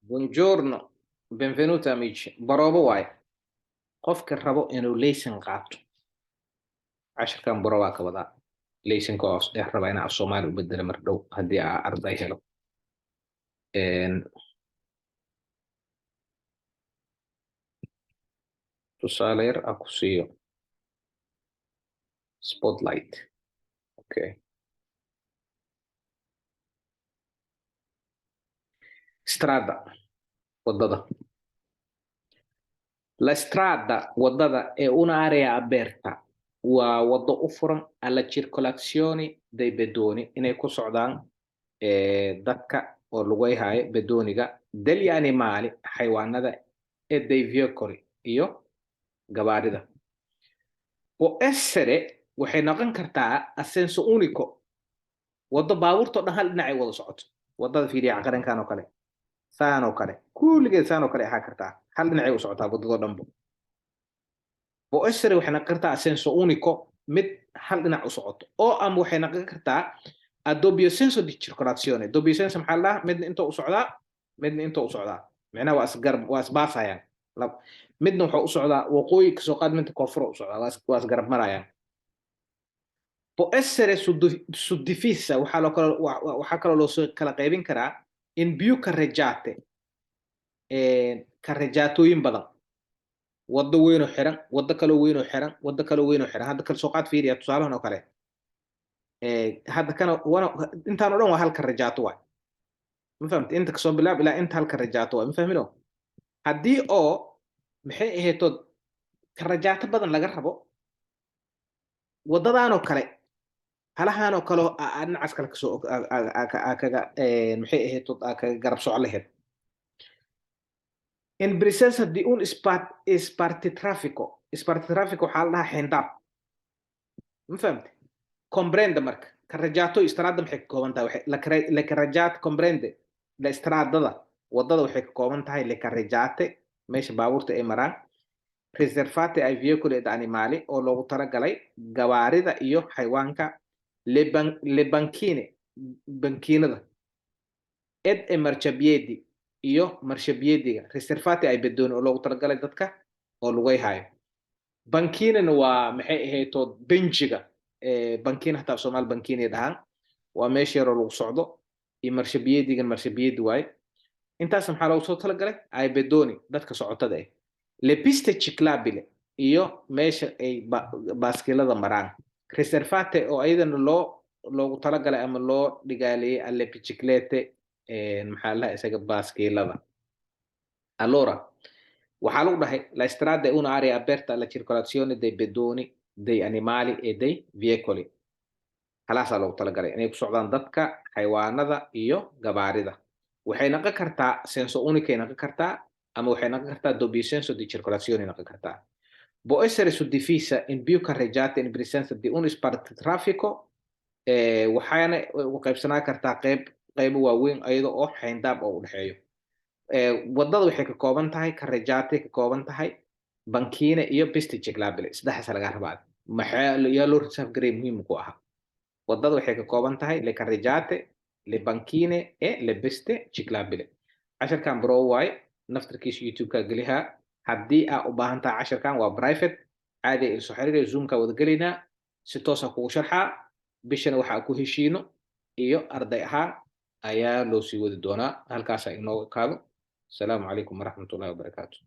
Buongiorno, benvenuti amici. Baroobo waaye. Qofka rabo inuu laysan qaato, casharkan baro waa ka wadaa. Laysanka oo raba inaa af Soomaali u bedelo mar dhow haddii aa arday helo. Een, Tusaale yar aan ku siiyo. Spotlight. Okay. Strada, wadada. La strada, wadada, è un'area aperta. Waa wado u furan alla circolazione dei pedoni inay ku socdaan dadka oo lugayhaya bedooniga degli animali xayawaanada e dei veicoli iyo gawaarida. Può essere waxay noqon kartaa a senso unico wado baabuurta oo dhan hal dhinacay wada socoto. Wadada fiiriya qarankan oo kale, saan oo kale, kulligeed saan oo kale ahaa kartaa. Hal dhinacay u socotaa wadadoo dhanbo. Può essere waxay noqon kartaa a senso unico mid hal dhinac u socoto oo ama waxay noqon kartaa a doppio senso di circolazione. Doppio senso maxaa la dhahaa? Midna inta u socdaa, midna inta u socdaa. Micnaha waa isbaasayaan. Midna wuxuu u socdaa waqooyi kasoo qaad midna koonfur u socdaa, waa isgarab marayaan. Può essere suddivisa, waxaa kaloo loo soo kala qaybin karaa in più carreggiate, carreggiatooyin badan. Wado weyn oo xiran, wado kaloo weyn oo xiran, wado kaloo weyn oo xiran. Hadda kala soo qaad fiiriya tusaalahan oo kale. Hadda kana intaan oo dhan waa hal carreggiato waay. Ma fahamtay? Inta kasoo bilaab ilaa inta hal carreggiato waay. Ma fahmino? Haddii oo maxay ahayd carreggiato badan laga rabo wadadaan oo kale halahaan oo kale dhinacaas kale kasoo kaga maxay ahayd kaga garab soco lahayd. In presenza di un spartitraffico. Spartitraffico waxaa la dhahaa xeyndaab. Ma fahamtay? Comprende marka. Carreggiato strada maxay ka kooban tahay? Le carreggiate comprende. La stradada wadada waxay ka kooban tahay le carreggiate meesha baabuurta ay maraan. Riservate ai veicoli ed animali oo loogu talagalay gawaarida iyo xayawaanka. Le banchine, bankiinada. Ed e marciapiedi iyo marciapiediga. Riservate ai pedoni oo loogu talagalay dadka oo lugayhayo. Bankiinana waa maxay ahayd benjiga. Bankiina hataa Soomaali bankiinay dhahaan. Waa meesha yaroo lagu socdo. Iyo marciapiedigan marciapiedi waaye. Intaas maxaa loogu soo talagalay ai pedoni dadka socotada ah. Le piste ciclabile iyo meesha ay baaskiilada maraan. Riservate oo ayadana loogu talagalay ama loo dhigaaliyay alle biciclette maxaa la isaga baaskiilada. Allora waxaa lagu dhahay la strada è un'area aperta alla circolazione dei pedoni, dei animali e dei veicoli. Halaasaa loogu talagalay inay ku socdaan dadka, xayawaanada iyo gawaarida. Waxay noqon kartaa senso unicay noqon kartaa ama waxay noqon kartaa doppio senso di circolazione noqon kartaa. Può essere suddivisa in più carreggiate in presenza di un spartitraffico. Waxaana u qaybsanaa kartaa qaybo waaweyn iyada oo xeyndaab oo u dhexeeyo. Wadada waxay ka kooban tahay carreggiate ka kooban tahay bankiine iyo piste ciclabile. Saddexdaas laga rabaa. Maxaa yaa loo reserve garay muhiim ku aha. Wadada waxay ka kooban tahay le carreggiate, le banchine e le piste ciclabile. Casharkan baro waaye naftarkiisa YouTube-ka geliha. Haddii aa u baahan tahay casharkan waa private caadi ay soo xiriir Zoom-ka wada gelaynaa si toos ah kugu sharxaa. Bishana waxa ku heshiino iyo arday ahaan ayaa loo sii wadi doonaa. Halkaas ay inoo kaado. Asalaamu calaykum waraxmatullaahi wabarakaatuh.